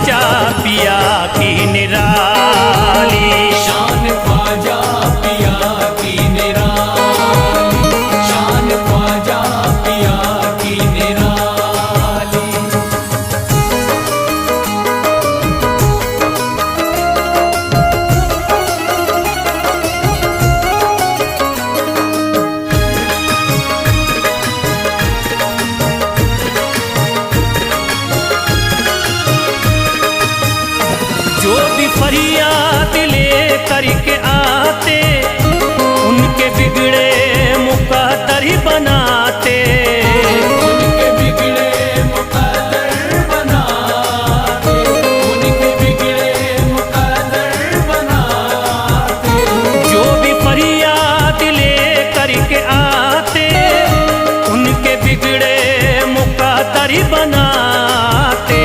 ख्वाजा पिया की निराली। शान ख्वाजा पिया की निराली, शान ख्वाजा पिया की निराली। जो भी फरियाद ले करके आते, उनके बिगड़े मुकद्दर बनाते। उनके बिगड़े मुकद्दर बनाते, उनके बिगड़े मुकद्दर बनाते। जो भी फरियाद ले करके आते, उनके बिगड़े मुकद्दर बनाते।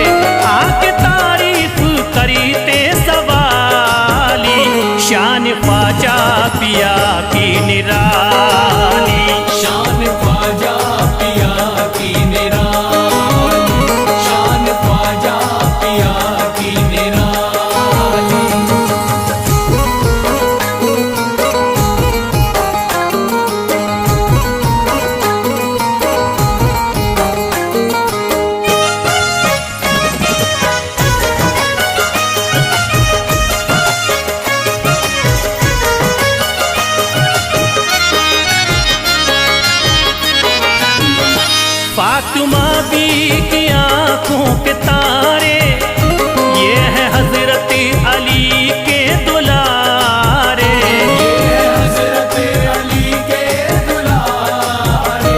आके तारीफ करते सवाली, शान ख्वाजा पिया की निराली। शान ख्वाजा पिया की निराली, शान ख्वाजा पिया की निराली। फातिमा बी की आंखों के तारे, ये है हजरत अली के दुलारे। ये है हजरत अली के दुलारे,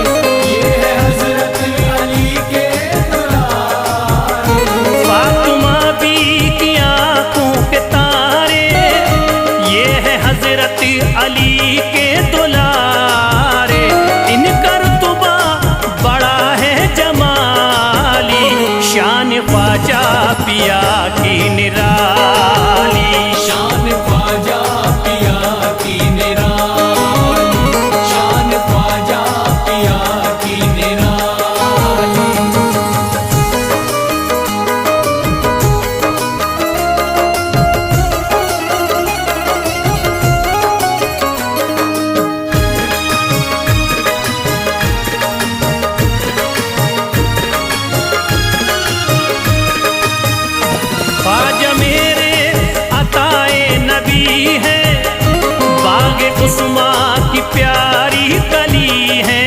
ये है हजरत अली के दुलारे। फातिमा बी की आंखों के तारे, ये है हजरत अली के दुलारे। इनका रुतबा बड़ा है जमाली, शान ख्वाजा पिया की निराली। शान ख्वाजा पिया की निराली, शान ख्वाजा पिया की निराली। ख्वाजा मेरे अताए नबी है, बाग उस्मा की प्यारी कली है।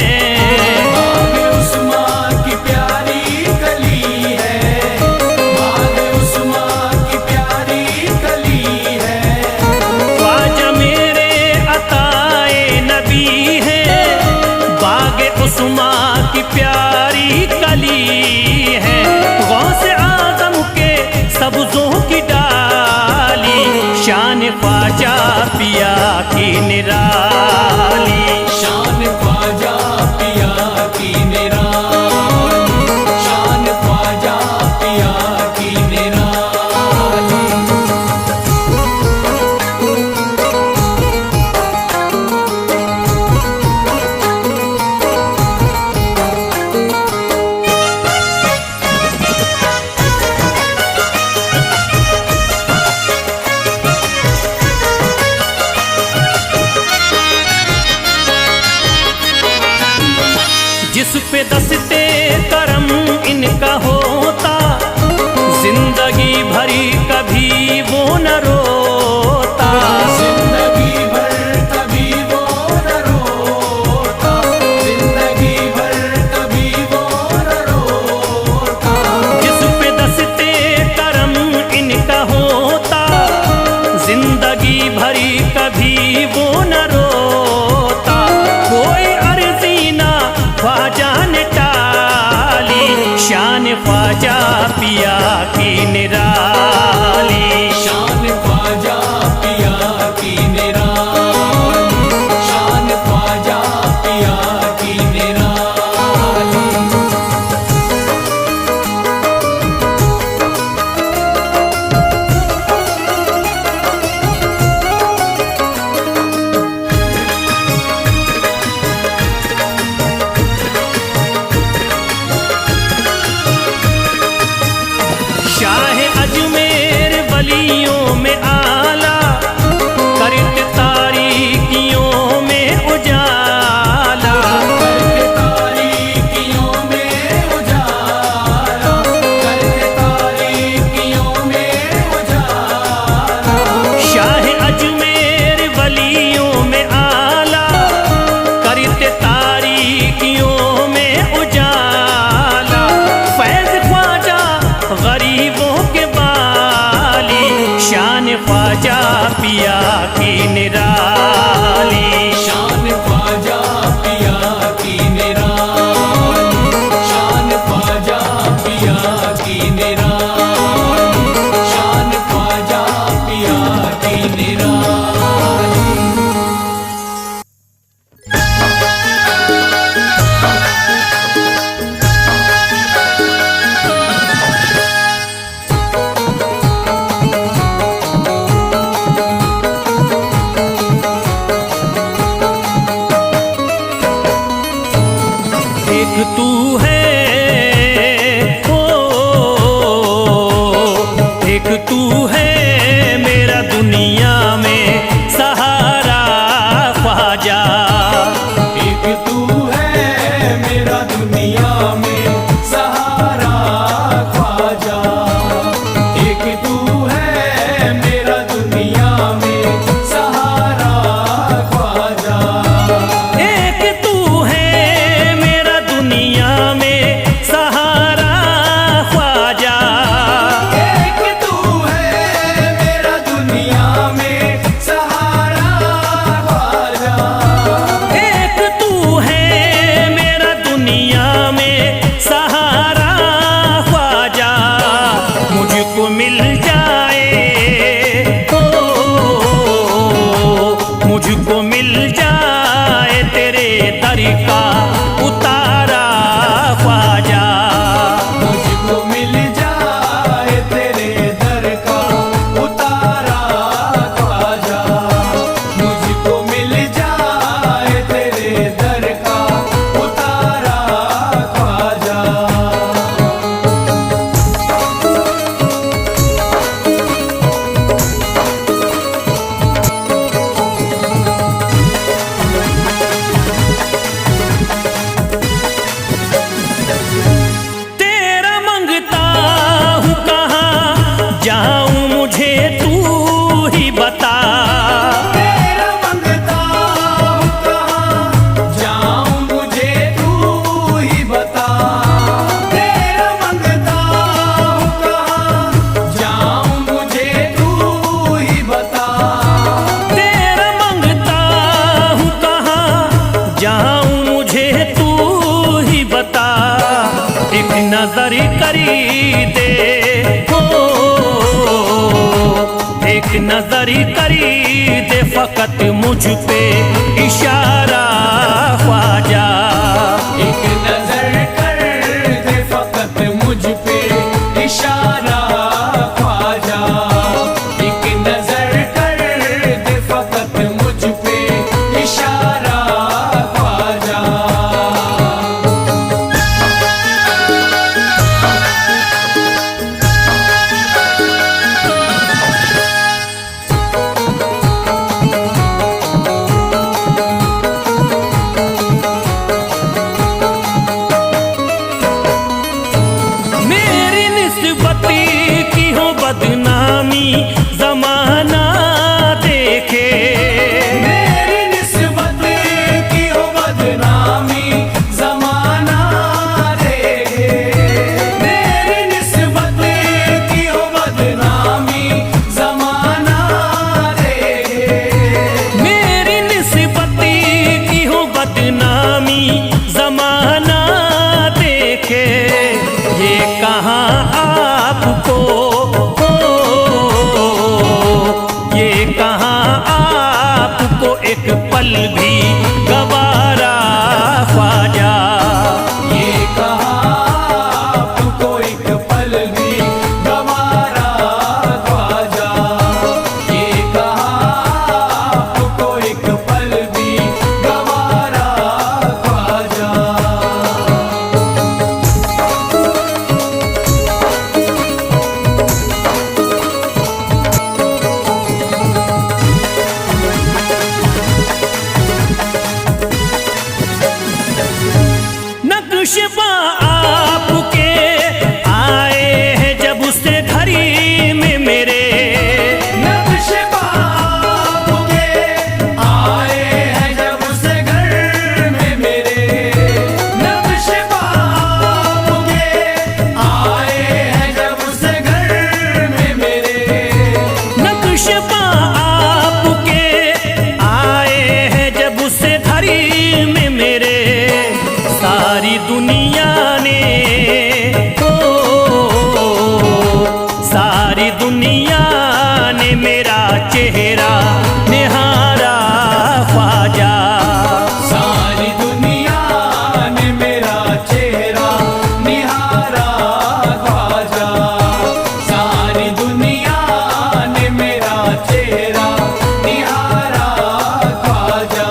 बाग उस्मा की प्यारी कली है, बाग उस्मा की प्यारी कली है। ख्वाजा मेरे अताए नबी है, बाग उस्मा की प्यारी कली है। गौस आजम के सब्जों की डाली, शान ख्वाजा पिया की निराली। शान ख्वाजा पिया की निराली, शान ख्वाजा पिया की निराली। जिस पे दस्ते करम इनका होता, जिंदगी भरी कभी वो न रोता। जिंदगी भर कभी वो न रोता, जिंदगी भर कभी वो न रोता। जिस पे दस्ते करम इनका होता, जिंदगी भरी कभी वो न रोता। कोई अर्जी ना ख्वाजा ने टाली, शान ख्वाजा पिया की निराली। शान ख्वाजा पिया की निराली, शान ख्वाजा पिया की निराली। तू है मेरा दुनिया में सहारा ख्वाजा। एक तू है मेरा दुनिया में सहारा ख्वाजा। एक तू है मेरा दुनिया में सहारा ख्वाजा। एक तू है मेरा दुनिया में सहारा ख्वाजा। एक तू है मेरा दुनिया में सहारा ख्वाजा। एक तू है मेरा दुनिया में सहारा ख्वाजा। मुझको मिल जाए मुझको मिल जाए तेरे दर का उतारा ख्वाजा। मुझको मिल जाए तेरे दर का उतारा ख्वाजा। मुझको मिल जाए तेरे दर का उतारा ख्वाजा। तेरा मंगता हूँ कहाँ जाऊँ मुझे तू ही बता। तेरा मंगता हूँ कहाँ जाऊँ मुझे तू ही बता। तेरा मंगता हूँ कहाँ जाऊँ मुझे तू ही बता। तेरा मंगता हूँ कहाँ जाऊँ मुझे तू ही बता। एक नजर करी दे एक नजर करी दे फकत मुझ पे इशारा ख्वाजा। एक नजर कर दे फकत मुझ पे इशारा ख्वाजा। एक नजर कर दे फकत मुझ पे इशारा ख्वाजा। मेरी निस्बत की हो बदनामी जमाना देखे। मेरी निस्बत की हो बदनामी जमाना देखे। मेरी निस्बत की हो बदनामी जमाना देखे। मेरी निस्बत की हो बदनामी जमाना देखे। ये कहाँ आपको ये कहाँ आपको एक पल भी गवारा ख्वाजा। ये कहाँ आपको एक पल भी गवारा ख्वाजा। ये कहाँ आपको एक पल भी गवारा ख्वाजा। नक्शबा आपके आए हैं जब से घड़ी में मेरे। नक्शबा आपके आए हैं जब से घर में मेरे। नक्शबा आपके आए हैं जब से घर में मेरे। नक्शबा आपके आए हैं जब से घड़ी में मेरे। सारी दुनिया ने सारी दुनिया ने मेरा चेहरा निहारा ख्वाजा। सारी दुनिया ने मेरा चेहरा निहारा ख्वाजा। सारी दुनिया ने मेरा चेहरा निहारा ख्वाजा।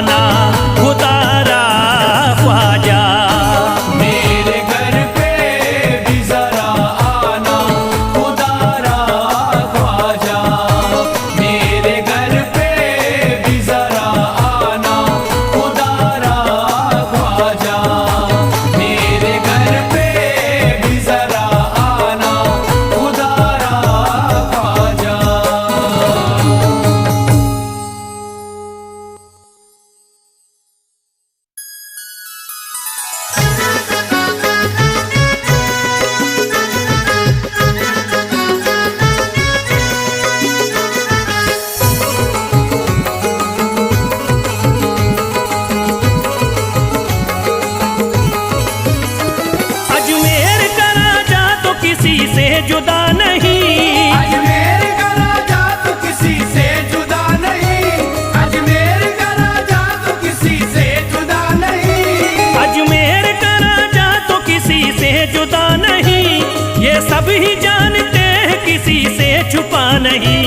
आना खुदारा ख्वाजा। मेरे घर पे भी जरा आना खुदारा ख्वाजा। मेरे घर पे भी जरा आना खुदारा ख्वाजा। मेरे घर पे भी जरा आना खुदारा ख्वाजा। अजमेर का राजा तो किसी से जुदा नहीं। अजमेर का राजा तो किसी से जुदा नहीं। अजमेर का राजा तो किसी से जुदा नहीं। अजमेर का राजा तो किसी से जुदा नहीं, ये सब ही जानते हैं किसी से छुपा नहीं।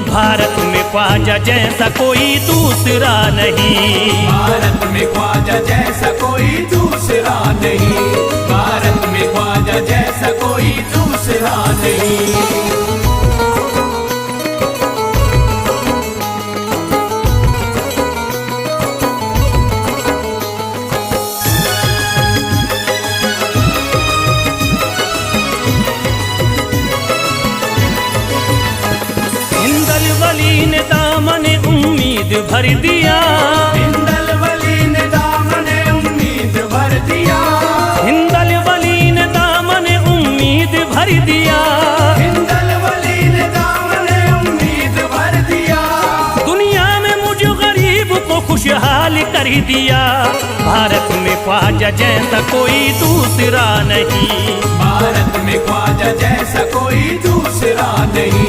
भारत में ख्वाजा जैसा कोई दूसरा नहीं। भारत में ख्वाजा जैसा कोई दूसरा नहीं। भारत में ख्वाजा जैसा कोई दूसरा नहीं। हिंदल वली ने दामन उम्मीद भर दिया। हिंदल वली ने दामन उम्मीद भर दिया। हिंदल वली ने दामन उम्मीद भर दिया। हिंदल वली ने दामन उम्मीद भर दिया। दुनिया में मुझ गरीब को खुशहाल कर दिया। भारत में ख्वाजा जैसा कोई दूसरा नहीं। भारत में ख्वाजा जैसा कोई दूसरा नहीं।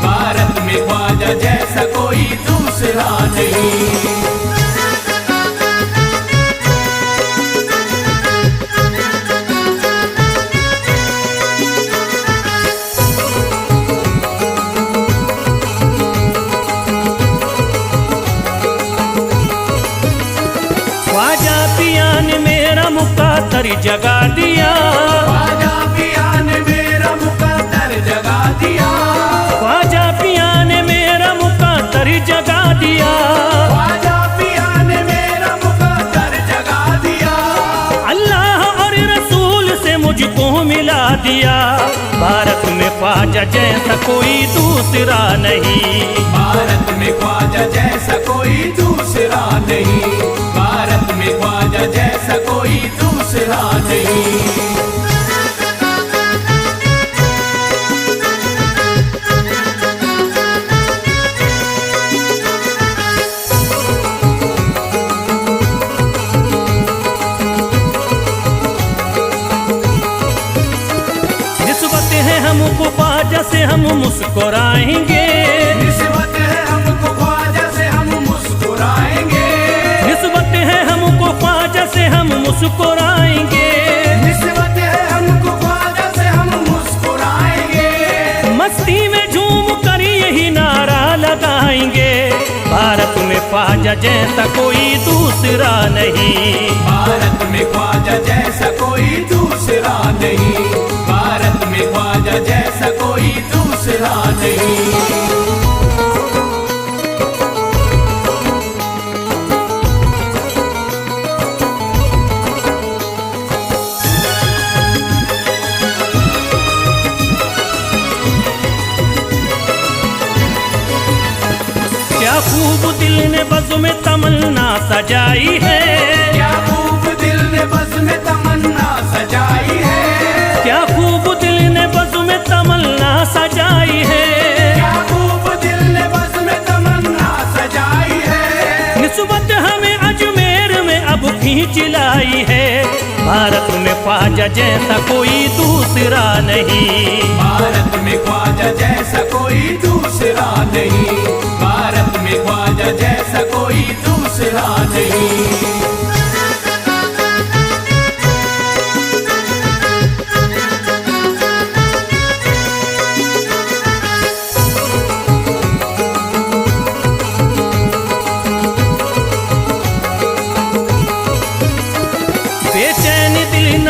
भारत में ख्वाजा जैसा कोई दूसरा नहीं। ख्वाजा पिया ने मेरा मुकातर जगा दिया। ख्वाजा पिया ने मेरा मुकद्दर जगा दिया। ख्वाजा पिया ने मेरा मुकातर जगा दिया। ख्वाजा पिया ने मेरा मुकद्दर जगा दिया। अल्लाह और रसूल से मुझको मिला दिया। भारत में ख्वाजा जैसा कोई दूसरा नहीं। भारत में ख्वाजा जैसा कोई दूसरा नहीं। भारत में ख्वाजा जैसा कोई दूसरा नहीं। निस्बत है हमको ख्वाजा से हम मुस्कुराएंगे। निस्बत है हमको ख्वाजा से हम मुस्कुराएंगे। निस्बत है हमको ख्वाजा से हम मुस्कुराएंगे। निस्बत है हमको ख्वाजा से हम मुस्कुराएंगे। मस्ती में झूम कर यही नारा लगाएंगे। भारत में ख्वाजा जैसा कोई दूसरा नहीं। भारत में ख्वाजा जैसा कोई दूसरा नहीं। भारत में ख्वाजा जैसा कोई दूसरा नहीं। क्या खूब दिल ने बज़्म में तमन्ना सजाई है। क्या खूब दिल ने बज़्म में तमन्ना सजाई है। क्या खूब दिल ने बज़्म में तमन्ना सजाई है। क्या खूब दिल ने बज़्म में तमन्ना सजाई है। निस्बत हमें अजमेर में अब खींच लाई है। भारत में ख्वाजा जैसा कोई दूसरा नहीं। भारत में ख्वाजा जैसा कोई दूसरा नहीं। भारत में ख्वाजा जैसा कोई दूसरा नहीं।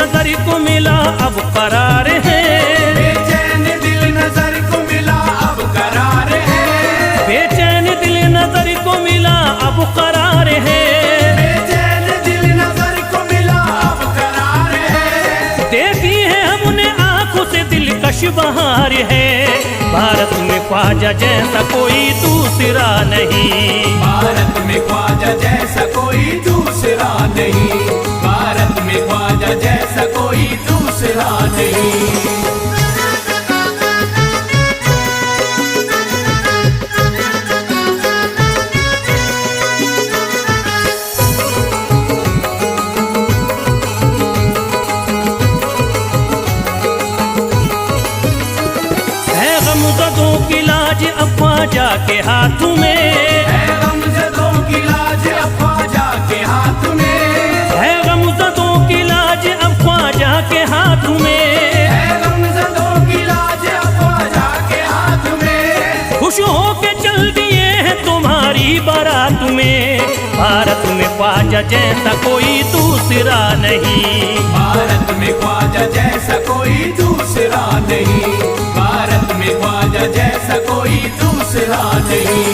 नजर को मिला अब करार है, बेचैन दिल नजर को मिला अब करार है, बेचैन दिल नजर को मिला अब करार है, बेचैन दिल नजर को मिला अब करार है। देखी है हमने आंखों से दिलकश बहार है, भारत में ख्वाजा जैसा कोई दूसरा नहीं, भारत में ख्वाजा जैसा कोई दूसरा नहीं, भारत में ख्वाजा जैसा कोई दूसरा नहीं। है गमज़दों की लाज अब ख्वाजा के हाथ में, है गमज़दों की लाज अब ख्वाजा के हाथ में, है गमज़दों की लाज अब ख्वाजा के हाथ में, है गमज़दों की लाज अब ख्वाजा के हाथ में। खुश होके चल दिए हैं तुम्हारी बारात में, भारत में ख्वाजा जैसा कोई दूसरा नहीं, भारत में ख्वाजा जैसा कोई दूसरा नहीं, भारत में ख्वाजा जैसा कोई दूसरा नहीं।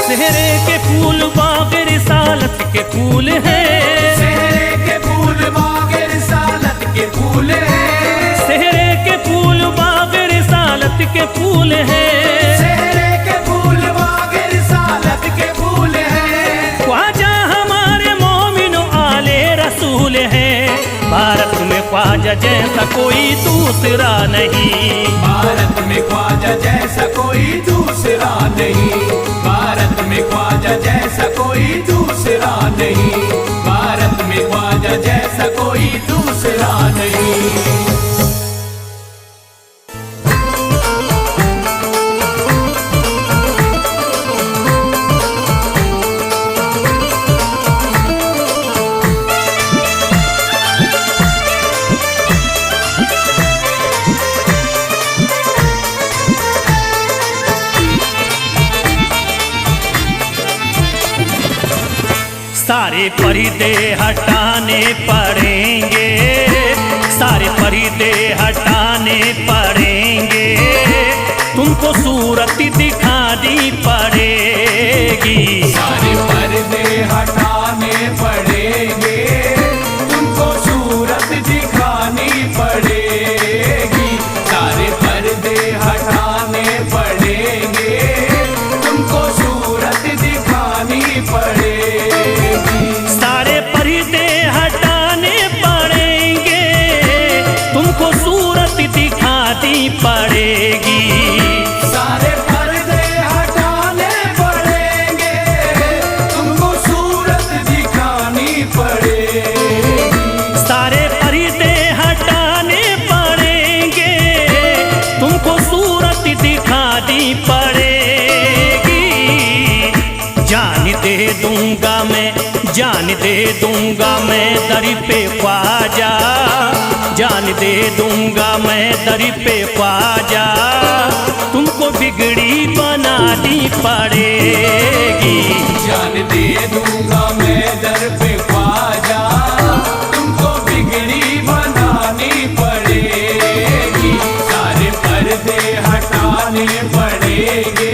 सेहरे के फूल बाग रिसालत के फूल हैं, सेहरे के फूल बाग रिसालत के फूल हैं, सेहरे के फूल बाग रिसालत के फूल हैं, सेहरे के फूल बाग रिसालत के फूल हैं। ख्वाजा हमारे मोमिनो आले रसूल हैं, भारत में ख्वाजा जैसा कोई दूसरा नहीं, भारत में ख्वाजा जैसा कोई दूसरा नहीं, भारत में ख्वाजा जैसा कोई दूसरा नहीं, भारत में ख्वाजा जैसा कोई दूसरा नहीं। सारे पर्दे हटाने पड़ेंगे, सारे पर्दे हटाने पड़ेंगे, तुमको सूरत दिखानी पड़ेगी, सारे पर्दे हटाने पड़ेंगे, तुमको सूरत दिखानी पड़ेगी, सारे पर्दे हटाने पड़ेंगे, तुमको सूरत दिखानी पड़ेगी, सारे पर्दे हटाने पड़ेंगे, तुमको सूरत दिखानी पड़ेगी, सारे पर्दे हटाने पड़ेंगे, तुमको सूरत दिखानी पड़ेगी, सारे पर्दे हटाने पड़ेंगे, तुमको सूरत दिखानी पड़ेगी, जान दे दूंगा मैं, जान दे दूंगा मैं दर पे ख्वाजा, जान दे दूंगा मैं दर पे ख्वाजा, तुमको बिगड़ी बनानी पड़ेगी, जान दे दूंगा मैं दर पे ख्वाजा, तुमको बिगड़ी बनानी पड़ेगी, सारे पर्दे हटाने पड़ेंगे,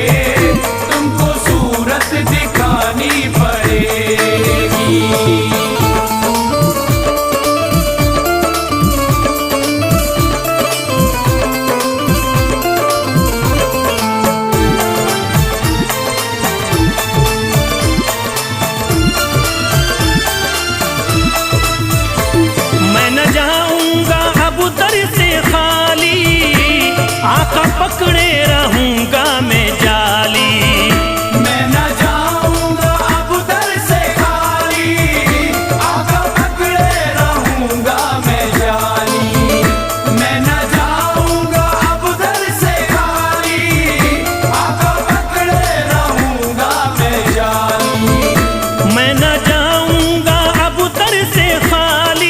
तुमको सूरत दिखानी पड़ेगी। मैं न जाऊंगा अब दर से खाली, आका पकड़े रहूंगा मैं जाली, मैं न जाऊंगा अब दर से खाली, आका पकड़े रहूंगा मैं जाली, मैं न जाऊंगा अब दर से खाली, आका पकड़े रहूंगा मैं जाली, मैं न जाऊंगा अब दर से खाली,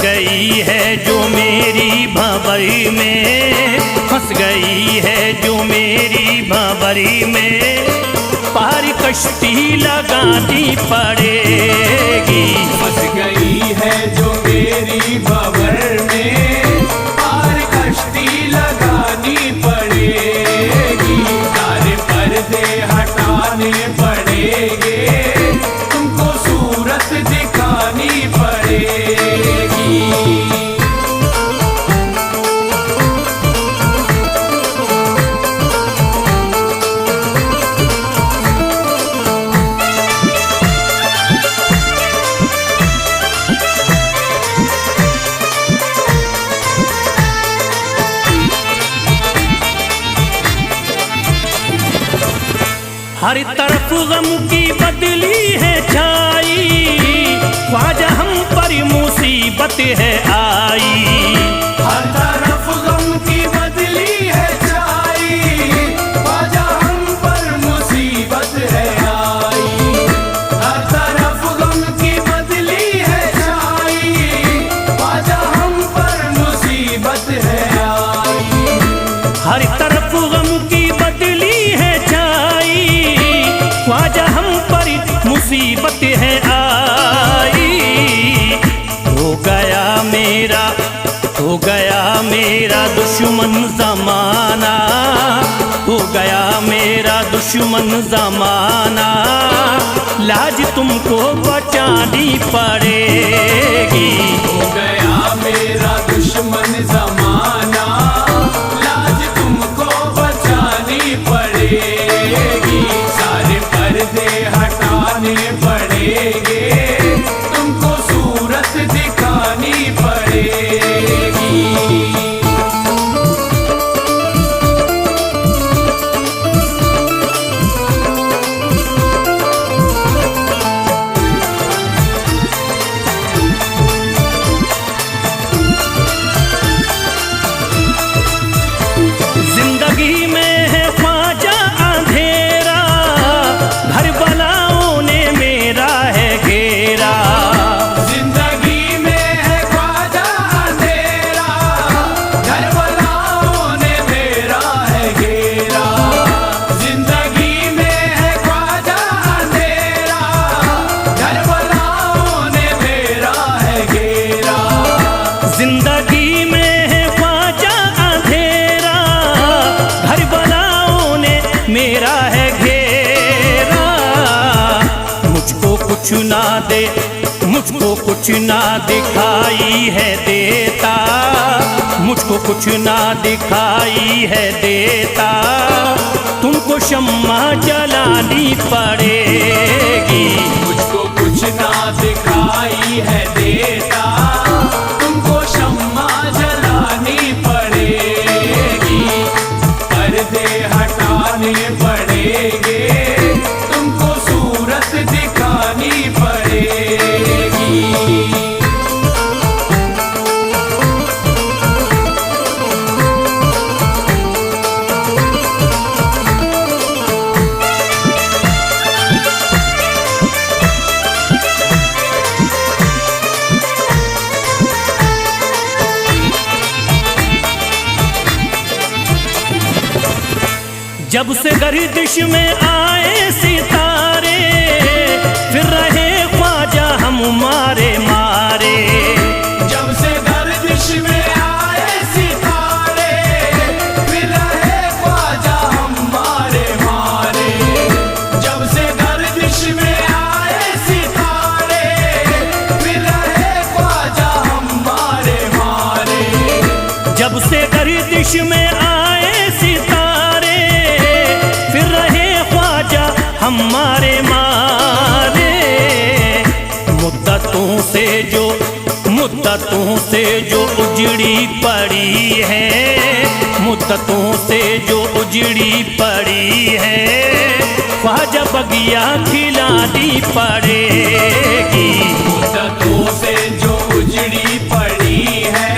गई है जो मेरी भंवरी में, फंस गई है जो मेरी भंवरी में, पार कश्ती लगानी पड़ेगी। फंस गई है जो मेरी भंवर में, पार कश्ती लगानी पड़ेगी। सारे पर्दे हटाने पड़ेंगे, तुमको सूरत दिखानी पड़ेगी। हर तरफ गम की बदली है छाई, ख्वाजा हम पर मुसीबत है आई। हर तरफ गम की बदली है छाई, ख्वाजा हम पर मुसीबत है आई। हर तरफ गम की बदली है छाई, ख्वाजा हम पर मुसीबत है आई। हर तरफ गम की बदली है छाई, ख्वाजा हम पर मुसीबत है आई। हो गया मेरा दुश्मन जमाना, हो गया मेरा दुश्मन जमाना, लाज तुमको बचानी पड़ेगी। हो गया मेरा दुश्मन जमाना, लाज तुमको बचानी पड़ेगी। सारे पर्दे हटाने पड़ेंगे, तुमको सूरत दिखानी पड़ेगी। जिंदगी में है ख्वाजा अंधेरा, घर बलाओं ने मेरा है घेरा। जिंदगी में है ख्वाजा अंधेरा, घर वालों ने मेरा है घेरा। जिंदगी में है ख्वाजा अंधेरा, घर वालों ने मेरा है घेरा। जिंदगी में है ख्वाजा अंधेरा, घर बलाओं ने मेरा है घेरा। मुझको कुछ ना दे, मुझको कुछ ना दिखाई है देता, मुझको कुछ ना दिखाई है देता, तुमको शम्मा जलानी पड़ेगी। मुझको कुछ ना दिखाई है देता, तुमको शम्मा जलानी पड़ेगी। पर्दे हटाने पड़ेंगे, तुमको सूरत दिखानी पड़ेगी। जब से गर्दिश में आए सितारे, फिर रहे ख्वाजा हम मारे मारे। जब से गर्दिश में आए सितारे, फिर रहे ख्वाजा हम मारे मारे। जब से गर्दिश में आए सितारे, फिर रहे ख्वाजा हम मारे मारे। जब से गर्दिश में आए सितारे, फिर रहे ख्वाजा हमारे मारे। मुद्दतों से जो उजड़ी पड़ी है, मुद्दतों से जो उजड़ी पड़ी है, ख्वाजा बगिया खिलानी पड़ेगी। मुद्दतों से जो उजड़ी पड़ी है,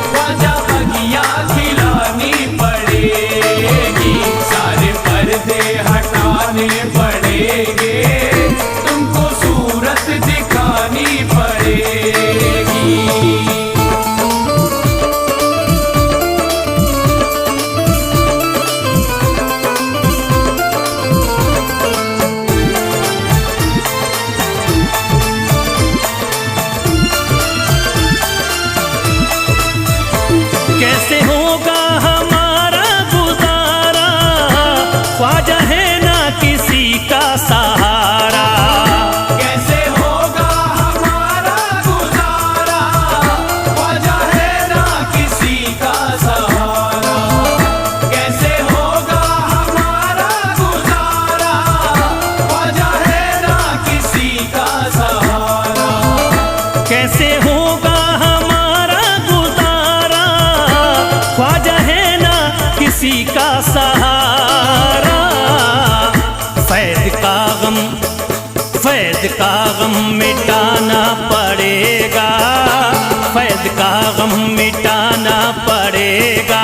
ख्वाजा बगिया खिलानी पड़ेगी। सारे पर्दे हटाने पड़ेंगे, तुमको सूरत दिखानी पड़ेगी। सहारा। फैज़ का गम मिटाना पड़ेगा, फैज़ का गम मिटाना पड़ेगा,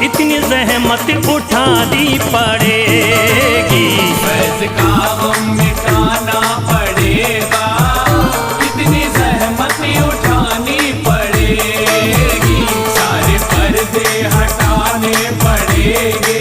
इतनी ज़हमत उठानी पड़ेगी। फैज़ का गम मिटाना पड़ेगा, इतनी ज़हमत उठानी पड़ेगी, सारे पर्दे हटाने पड़ेंगे,